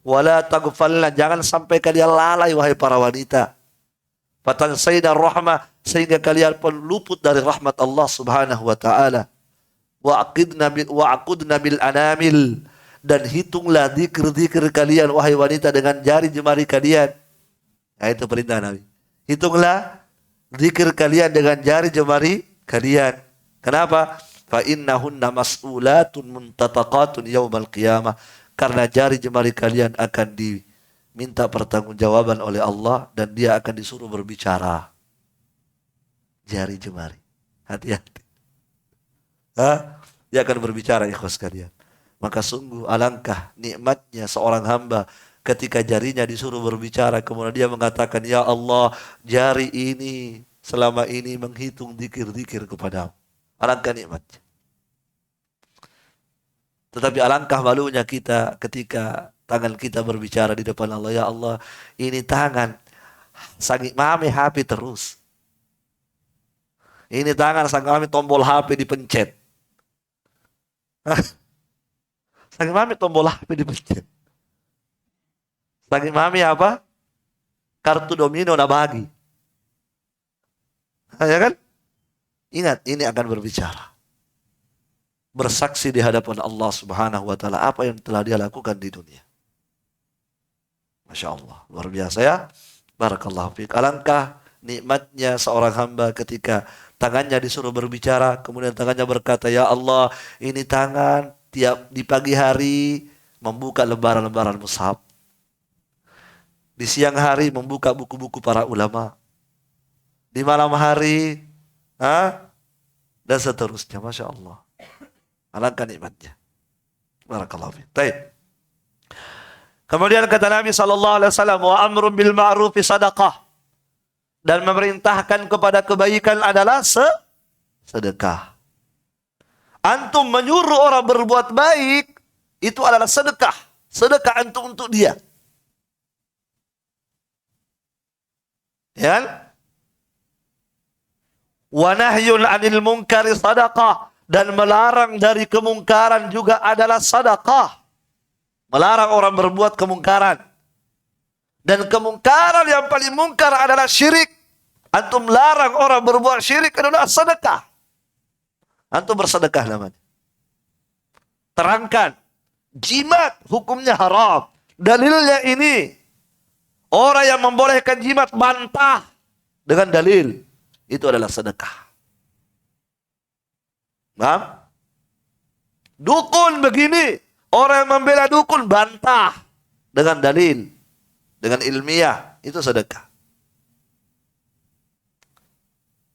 Wala taghfalna. Jangan sampai kalian lalai wahai para wanita. Fatansayna rahmah. Sehingga kalian pun luput dari rahmat Allah subhanahu wa ta'ala. Wa'aqudna bil anamil. Dan hitunglah zikir-zikir kalian wahai wanita dengan jari jemari kalian. Nah, itu perintah Nabi. Hitunglah zikir kalian dengan jari jemari kalian. Kenapa? Fa innahunna mas'ulatun muntataqatun yaumal qiyamah. Karena jari jemari kalian akan diminta pertanggungjawaban oleh Allah dan dia akan disuruh berbicara. Jari jemari. Hati-hati. Dia akan berbicara ikhwas kalian. Maka sungguh alangkah nikmatnya seorang hamba ketika jarinya disuruh berbicara. Kemudian dia mengatakan, ya Allah, jari ini selama ini menghitung zikir-zikir kepadamu. Alangkah nikmatnya. Tetapi alangkah malunya kita ketika tangan kita berbicara di depan Allah. Ya Allah, ini tangan sangat mami HP terus. Ini tangan sangat mami tombol HP dipencet. Sangat mami tombol HP dipencet. Sangat mami apa? Kartu domino na bagi. Ya kan? Ingat, ini akan berbicara. Bersaksi di hadapan Allah subhanahu wa ta'ala apa yang telah dia lakukan di dunia. Masya Allah. Luar biasa ya. Barakallahu fiik. Alangkah nikmatnya seorang hamba ketika tangannya disuruh berbicara. Kemudian tangannya berkata, ya Allah, ini tangan tiap di pagi hari membuka lembaran-lembaran mushaf. Di siang hari membuka buku-buku para ulama. Di malam hari dan seterusnya. Masya Allah. Alangkah nikmatnya. Barakallahu fiik. Baik. Kemudian kata Nabi SAW, wa amrun bil ma'rufi sadaqah. Dan memerintahkan kepada kebaikan adalah sedekah. Antum menyuruh orang berbuat baik, itu adalah sedekah. Sedekah antum untuk dia. Ya kan? Wa nahyun 'anil munkari sadaqah. Dan melarang dari kemungkaran juga adalah sedekah. Melarang orang berbuat kemungkaran. Dan kemungkaran yang paling mungkar adalah syirik. Antum larang orang berbuat syirik adalah sedekah. Antum bersedekah namanya. Terangkan. Jimat hukumnya haram. Dalilnya ini. Orang yang membolehkan jimat bantah dengan dalil. Itu adalah sedekah. Paham? Dukun begini. Orang yang membela dukun bantah dengan dalil. Dengan ilmiah. Itu sedekah.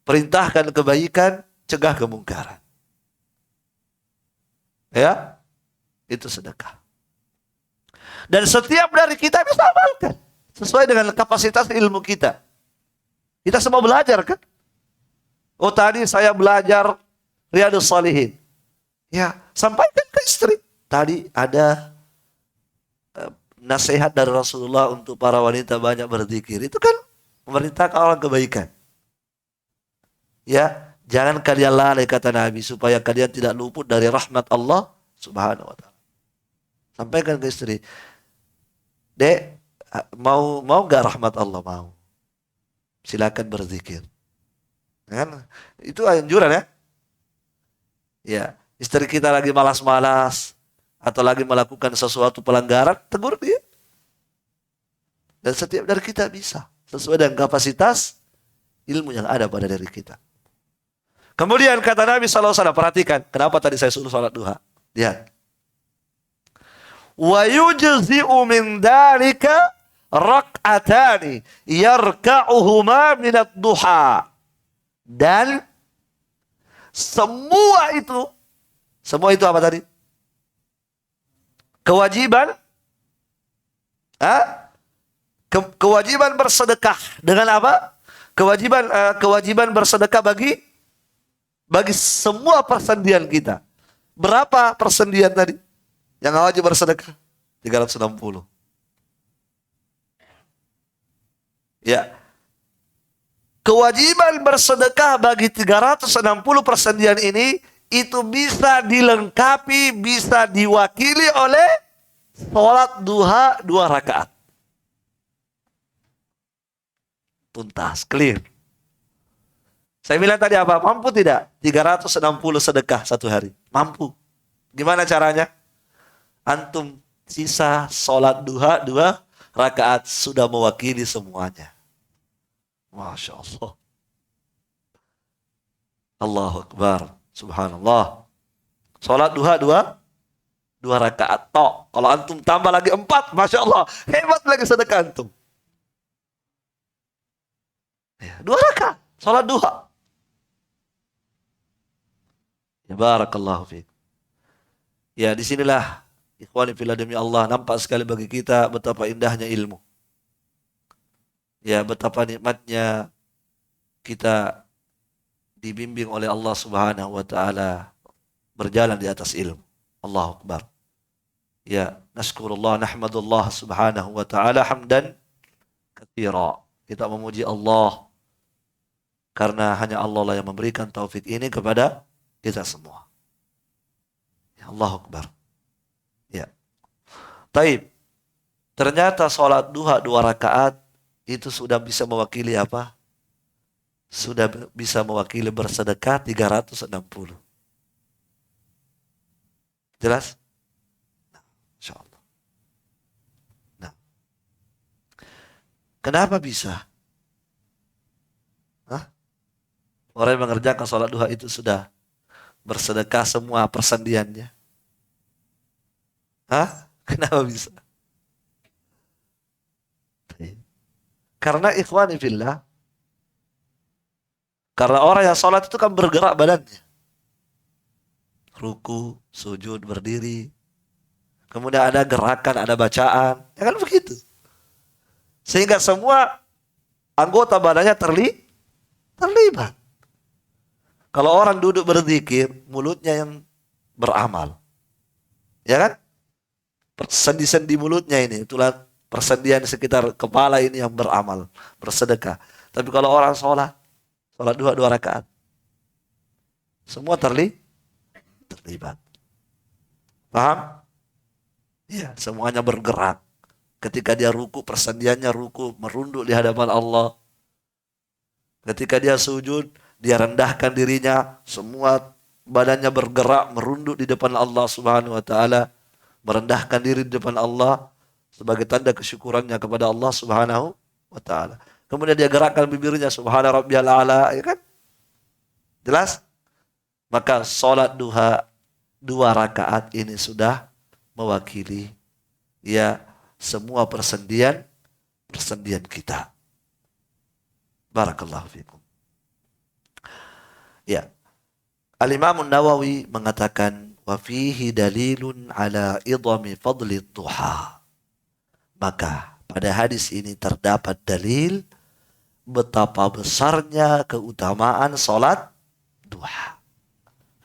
Perintahkan kebaikan, cegah kemungkaran. Ya? Itu sedekah. Dan setiap dari kita bisa amalkan. Sesuai dengan kapasitas ilmu kita. Kita semua belajar kan? Oh tadi saya belajar Riyadhus Shalihin. Ya, sampaikan ke istri. Tadi ada nasihat dari Rasulullah untuk para wanita banyak berzikir. Itu kan memerintahkan orang kebaikan. Ya, jangan kalian lalai kata Nabi supaya kalian tidak luput dari rahmat Allah Subhanahu wa taala. Sampaikan ke istri. Dek, mau enggak rahmat Allah? Mau. Silakan berzikir. Kan? Itu anjuran ya. Ya, istri kita lagi malas-malas atau lagi melakukan sesuatu pelanggaran, tegur dia. Dan setiap dari kita bisa sesuai dengan kapasitas ilmu yang ada pada diri kita. Kemudian kata Nabi SAW, perhatikan kenapa tadi saya suruh salat duha. Lihat. Wa yujzi'u min dzalika rak'atani yarka'uhuma minad duha. Dan semua itu apa tadi? Kewajiban kewajiban bersedekah dengan apa? Kewajiban bersedekah bagi semua persendian kita. Berapa persendian tadi yang wajib bersedekah? 360. Ya. Kewajiban bersedekah bagi 360 persendian ini itu bisa dilengkapi, bisa diwakili oleh sholat duha 2 rakaat. Tuntas, clear. Saya bilang tadi apa? Mampu tidak? 360 sedekah satu hari. Mampu. Gimana caranya? Antum sisa sholat duha 2 rakaat sudah mewakili semuanya. Masya Allah. Allahu Akbar. Subhanallah. Sholat duha 2 rakaat tok. Kalau antum tambah lagi 4, Masya Allah. Hebat lagi sedekah antum. 2 rakaat. Sholat duha. Ya barakallahu fiik. Ya disinilah ikhwani fillah demi Allah nampak sekali bagi kita betapa indahnya ilmu. Ya betapa nikmatnya kita dibimbing oleh Allah Subhanahu wa taala berjalan di atas ilmu. Allahu Akbar. Ya, naskurullah nahmadullah Subhanahu wa taala hamdan katsira. Kita memuji Allah karena hanya Allah lah yang memberikan taufik ini kepada kita semua. Ya, Allahu Akbar. Ya. Taib. Ternyata sholat duha 2 rakaat itu sudah bisa mewakili apa? Sudah bisa mewakili bersedekah 360. Jelas? Nah, insya Allah. Nah. Kenapa bisa? Orang yang mengerjakan sholat duha itu sudah bersedekah semua persendiannya. Kenapa bisa? Karena ikhwani fillah, karena orang yang sholat itu kan bergerak badannya. Ruku, sujud, berdiri. Kemudian ada gerakan, ada bacaan. Ya kan begitu. Sehingga semua anggota badannya terlibat. Kalau orang duduk berzikir, mulutnya yang beramal. Ya kan? Sendi-sendi mulutnya ini, itulah persendian sekitar kepala ini yang beramal, bersedekah. Tapi kalau orang sholat 2 rakaat, semua terlibat. Paham? Ya, semuanya bergerak. Ketika dia ruku, persendiannya ruku, merunduk di hadapan Allah. Ketika dia sujud, dia rendahkan dirinya, semua badannya bergerak, merunduk di depan Allah Subhanahu wa taala, merendahkan diri di depan Allah sebagai tanda kesyukurannya kepada Allah Subhanahu wa taala. Kemudian dia gerakkan bibirnya subhana rabbiyal a'la, ya kan? Jelas? Maka salat duha 2 rakaat ini sudah mewakili ya semua persendian kita. Barakallahu fikum. Ya. Al-Imam Nawawi mengatakan wa fihi dalilun ala idhami fadli duha. Maka pada hadis ini terdapat dalil betapa besarnya keutamaan salat duha.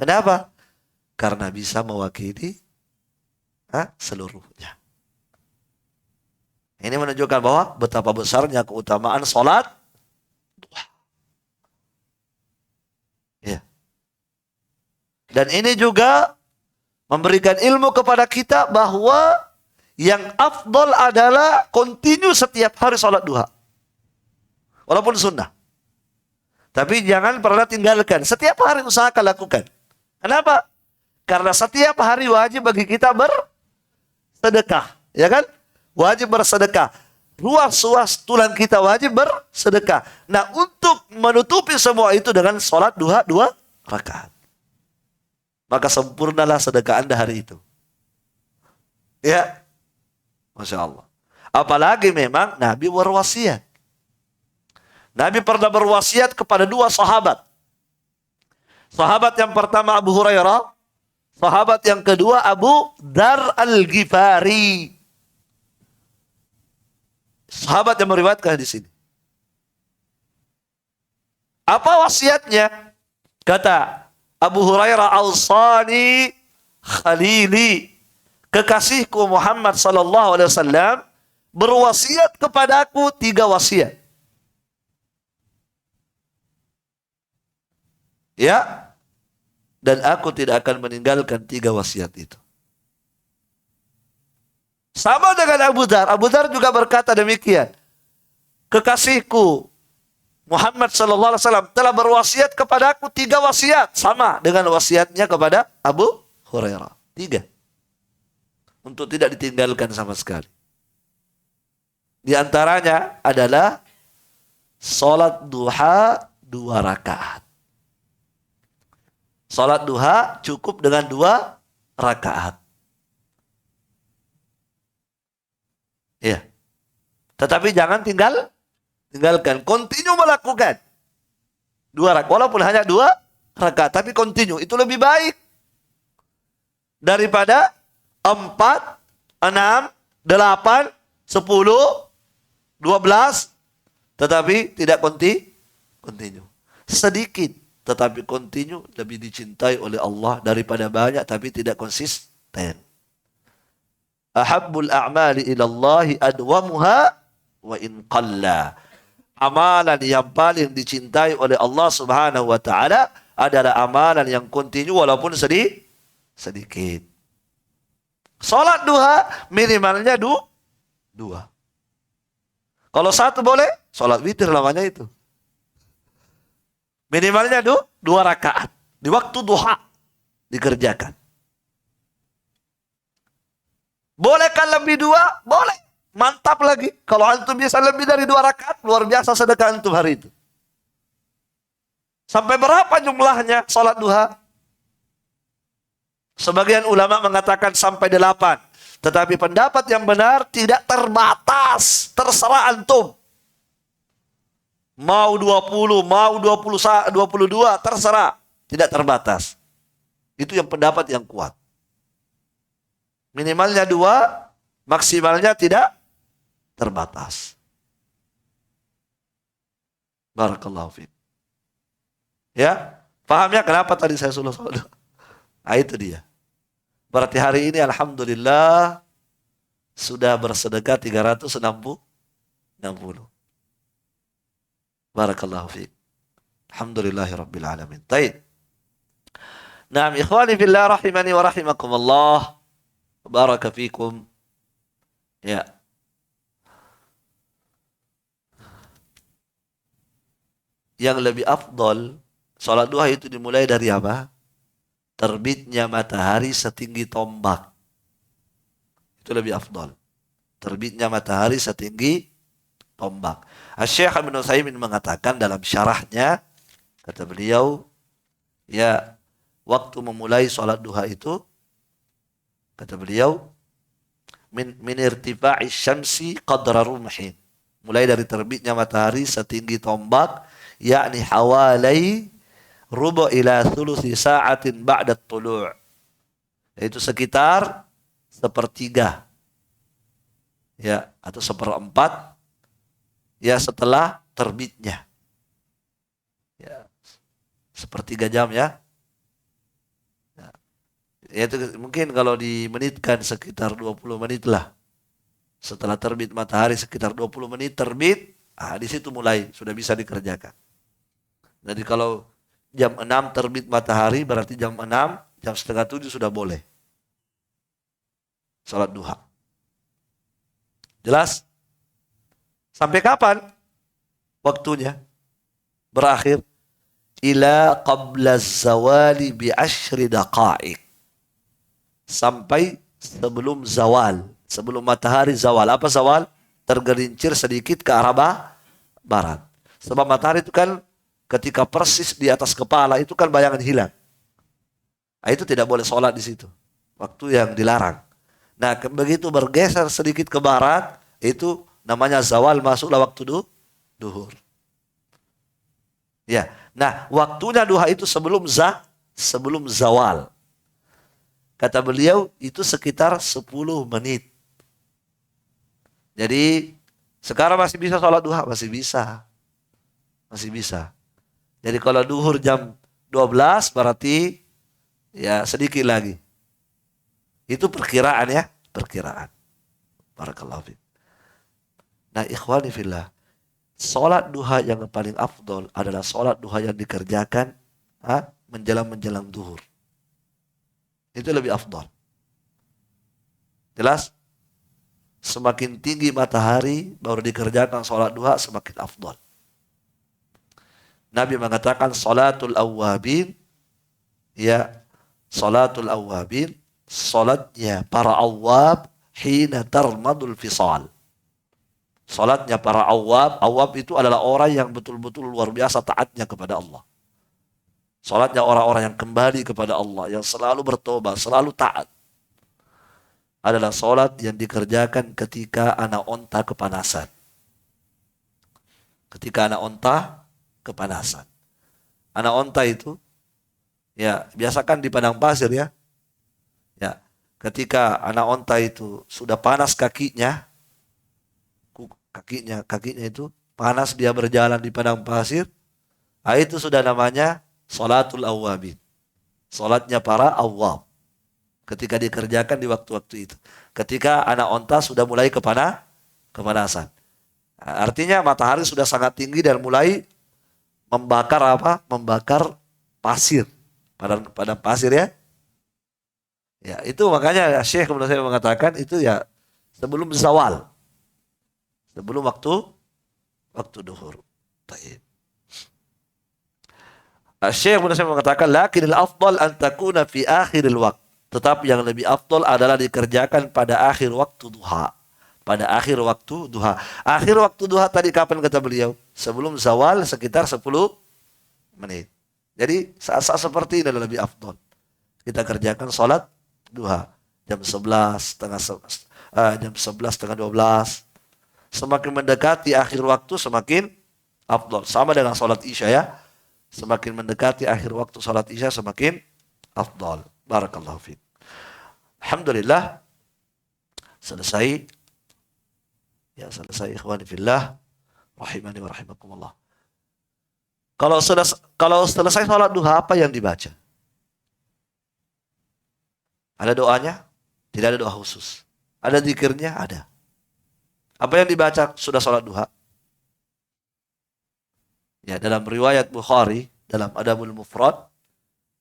Kenapa? Karena bisa mewakili seluruhnya. Ini menunjukkan bahwa betapa besarnya keutamaan salat duha. Ya. Dan ini juga memberikan ilmu kepada kita bahwa yang afdal adalah kontinu setiap hari salat duha. Walaupun sunnah. Tapi jangan pernah tinggalkan. Setiap hari usahakan lakukan. Kenapa? Karena setiap hari wajib bagi kita bersedekah. Ya kan? Wajib bersedekah. Ruas-ruas tulang kita wajib bersedekah. Nah, untuk menutupi semua itu dengan sholat duha 2 rakaat. Maka sempurnalah sedekah Anda hari itu. Ya. Masya Allah. Apalagi memang Nabi berwasiat. Nabi pernah berwasiat kepada dua sahabat. Sahabat yang pertama Abu Hurairah, sahabat yang kedua Abu Dar Al-Ghifari. Sahabat yang meriwayatkan di sini. Apa wasiatnya? Kata Abu Hurairah, "Awsani khalili." Kekasihku Muhammad sallallahu alaihi wasallam berwasiat kepadaku 3 wasiat. Ya. Dan aku tidak akan meninggalkan 3 wasiat itu. Sama dengan Abu Dar. Abu Dar juga berkata demikian. Kekasihku Muhammad sallallahu alaihi wasallam telah berwasiat kepadaku 3 wasiat. Sama dengan wasiatnya kepada Abu Hurairah. 3. Untuk tidak ditinggalkan sama sekali. Di antaranya adalah salat duha 2 rakaat. Salat duha cukup dengan 2 rakaat. Ya. Tetapi jangan tinggalkan. Continue melakukan. 2 rakaat. Walaupun hanya 2 rakaat. Tapi continue. Itu lebih baik. Daripada 4, 6, 8, 10, 12. Tetapi tidak continue. Sedikit. Tetapi continue lebih dicintai oleh Allah daripada banyak tapi tidak konsisten. Ahabbul a'mali ilallahi adwamuha wa in qalla. Amalan yang paling dicintai oleh Allah Subhanahu wa taala adalah amalan yang continue walaupun sedikit. Salat duha minimalnya 2. Kalau 1 boleh, salat witir namanya itu. Minimalnya 2 rakaat. Di waktu duha dikerjakan. Bolehkah lebih 2? Boleh. Mantap lagi. Kalau antum bisa lebih dari 2 rakaat, luar biasa sedekah antum hari itu. Sampai berapa jumlahnya salat duha? Sebagian ulama mengatakan sampai 8. Tetapi pendapat yang benar tidak terbatas. Terserah antum. Mau 20, mau 22, terserah. Tidak terbatas. Itu yang pendapat yang kuat. Minimalnya 2, maksimalnya tidak terbatas. Barakallahu fiik. Ya, pahamnya kenapa tadi saya suruh salat? Nah, itu dia. Berarti hari ini alhamdulillah sudah bersedekah 360. Barakallahu fiik. Alhamdulillahirabbil alamin. Baik. Naam ikhwani fillah rahimani wa rahimakumullah. Baraka fikum. Ya. Yang lebih afdal salat duha itu dimulai dari apa? Terbitnya matahari setinggi tombak. Itu lebih afdal. Terbitnya matahari setinggi tombak. Syekh Ibnu Utsaimin mengatakan dalam syarahnya, kata beliau, ya, waktu memulai salat duha itu, kata beliau, min irtifa'i syamsi qadra rumhin. Mulai dari terbitnya matahari setinggi tombak, yakni hawalai rubu ila thuluthi sa'atin ba'da tulu'. Yaitu sekitar 1/3. Ya, atau 1/4 ya setelah terbitnya. Ya. 1/3 jam ya. Ya. Yaitu mungkin kalau dimenitkan sekitar 20 menit lah. Setelah terbit matahari sekitar 20 menit terbit, di situ mulai sudah bisa dikerjakan. Jadi kalau jam 6 terbit matahari, berarti jam 6, jam setengah 7 sudah boleh salat duha. Jelas? Sampai kapan waktunya? Berakhir. Ila qabla zawali bi 10 daqa'iq. Sampai sebelum zawal. Sebelum matahari zawal. Apa zawal? Tergelincir sedikit ke arah barat. Sebab matahari itu kan ketika persis di atas kepala itu kan bayangan hilang. Nah, itu tidak boleh sholat di situ. Waktu yang dilarang. Nah, begitu bergeser sedikit ke barat, itu namanya zawal, masuklah waktu duhur. Ya. Nah, waktunya duha itu sebelum zawal. Kata beliau itu sekitar 10 menit. Jadi sekarang masih bisa sholat duha, masih bisa. Masih bisa. Jadi kalau duhur jam 12 berarti ya sedikit lagi. Itu perkiraan ya, perkiraan. Barakallahu fiik. Nah, ikhwani fillah, sholat duha yang paling afdol adalah sholat duha yang dikerjakan menjelang duhur. Itu lebih afdol. Jelas? Semakin tinggi matahari baru dikerjakan sholat duha, semakin afdol. Nabi mengatakan sholatul awwabin, ya, sholatul awwabin, sholatnya para awwab hina tarmadul fisal. Sholatnya para awwab itu adalah orang yang betul-betul luar biasa taatnya kepada Allah. Sholatnya orang-orang yang kembali kepada Allah, yang selalu bertobat, selalu taat. Adalah sholat yang dikerjakan ketika anak onta kepanasan. Ketika anak onta kepanasan. Anak onta itu, ya biasakan di padang pasir ya. Ya, ketika anak onta itu sudah panas kakinya itu panas, dia berjalan di padang pasir, itu sudah namanya sholatul awwabin. Sholatnya para awwab. Ketika dikerjakan di waktu-waktu itu. Ketika anak onta sudah mulai kepanasan. Artinya matahari sudah sangat tinggi dan mulai membakar apa? Membakar pasir. Padang pasir ya. Ya, itu makanya Syekh menurut saya mengatakan itu ya sebelum zawal. Sebelum waktu duhur. Baik. Syekh menurut saya mengatakan lakinil afdal an takuna fi akhiril waqt. Tetapi yang lebih afdal adalah dikerjakan pada akhir waktu duha. Pada akhir waktu duha. Akhir waktu duha tadi kapan kata beliau? Sebelum zawal sekitar 10 menit. Jadi saat-saat seperti ini adalah lebih afdal. Kita kerjakan sholat duha. Jam 11, jam 11, setengah 12. Semakin mendekati akhir waktu semakin afdal. Sama dengan sholat isya ya. Semakin mendekati akhir waktu sholat isya semakin afdal. Barakallahu fiik. Alhamdulillah. Selesai. Ya, selesai ikhwani fillah. Rahimani wa rahimakumullah. Kalau selesai sholat duha, apa yang dibaca? Ada doanya? Tidak ada doa khusus. Ada zikirnya? Ada. Apa yang dibaca sudah sholat duha? Ya, dalam riwayat Bukhari, dalam Adabul Mufrad,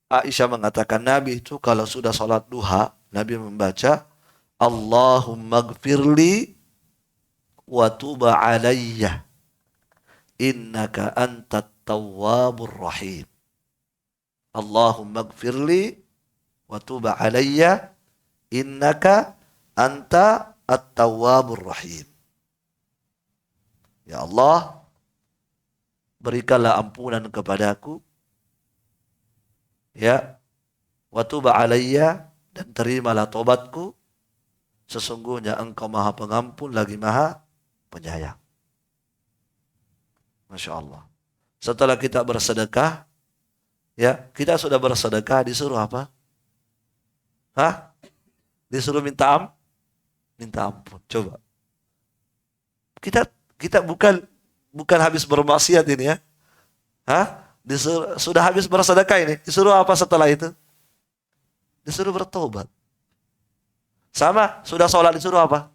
Aisyah mengatakan Nabi itu kalau sudah sholat duha, Nabi membaca Allahumma gfirli wa tuba alayya innaka antat tawwabur rahim. Allahumma gfirli wa tuba alayya innaka anta at-tawwabur rahim. Ya Allah, berikanlah ampunan kepadaku, ya, wa tuba alayya, dan terimalah tobatku, sesungguhnya engkau maha pengampun lagi maha penyayang. Masya Allah. Setelah kita bersedekah, ya, kita sudah bersedekah disuruh apa? Disuruh minta ampun. Coba. Kita bukan habis bermaksiat ini ya. Sudah habis bersedekah ini. Disuruh apa setelah itu? Disuruh bertobat. Sama, sudah sholat disuruh apa?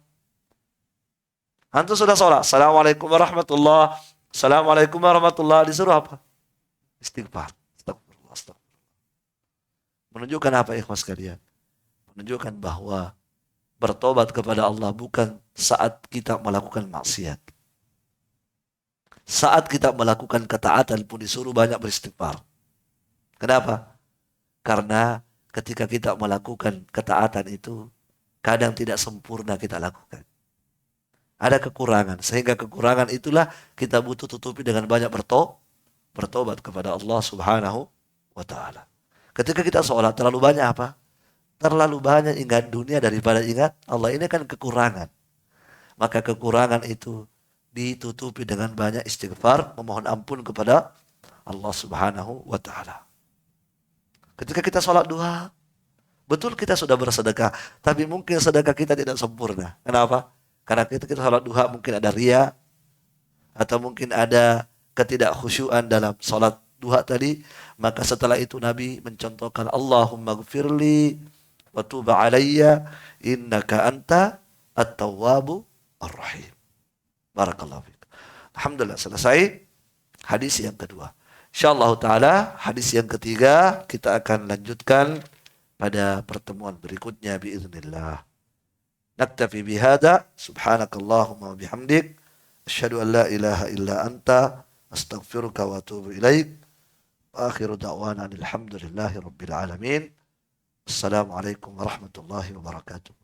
Antum sudah sholat. Assalamualaikum warahmatullahi. Assalamualaikum warahmatullahi. Disuruh apa? Istighfar. Astagfirullah. Menunjukkan apa ikhwas sekalian? Menunjukkan bahwa bertobat kepada Allah bukan saat kita melakukan maksiat. Saat kita melakukan ketaatan pun disuruh banyak beristighfar. Kenapa? Karena ketika kita melakukan ketaatan itu kadang tidak sempurna kita lakukan. Ada kekurangan. Sehingga kekurangan itulah kita butuh tutupi dengan banyak bertobat kepada Allah subhanahu wa ta'ala. Ketika kita sholat terlalu banyak apa? Terlalu banyak ingat dunia daripada ingat Allah. Ini kan kekurangan. maka kekurangan itu ditutupi dengan banyak istighfar, memohon ampun kepada Allah Subhanahu wa taala. Ketika kita sholat duha, betul kita sudah bersedekah, tapi mungkin sedekah kita tidak sempurna. Kenapa? Karena kita sholat duha mungkin ada riya, atau mungkin ada ketidakkhusyuan dalam sholat duha tadi. Maka setelah itu Nabi mencontohkan, Allahumma gfirli wa tub alayya innaka anta at-tawwabu ar-rahim. Barakallahu fiik. Alhamdulillah, selesai hadis yang kedua. InsyaAllah ta'ala hadis yang ketiga kita akan lanjutkan pada pertemuan berikutnya biiznillah. Naktafi bihada. Subhanakallahumma wa bihamdik. Asyhadu an la ilaha illa anta. Astaghfiruka wa atubu ilaik. Akhiru da'wana alhamdulillahi rabbil alamin. Assalamualaikum warahmatullahi wabarakatuh.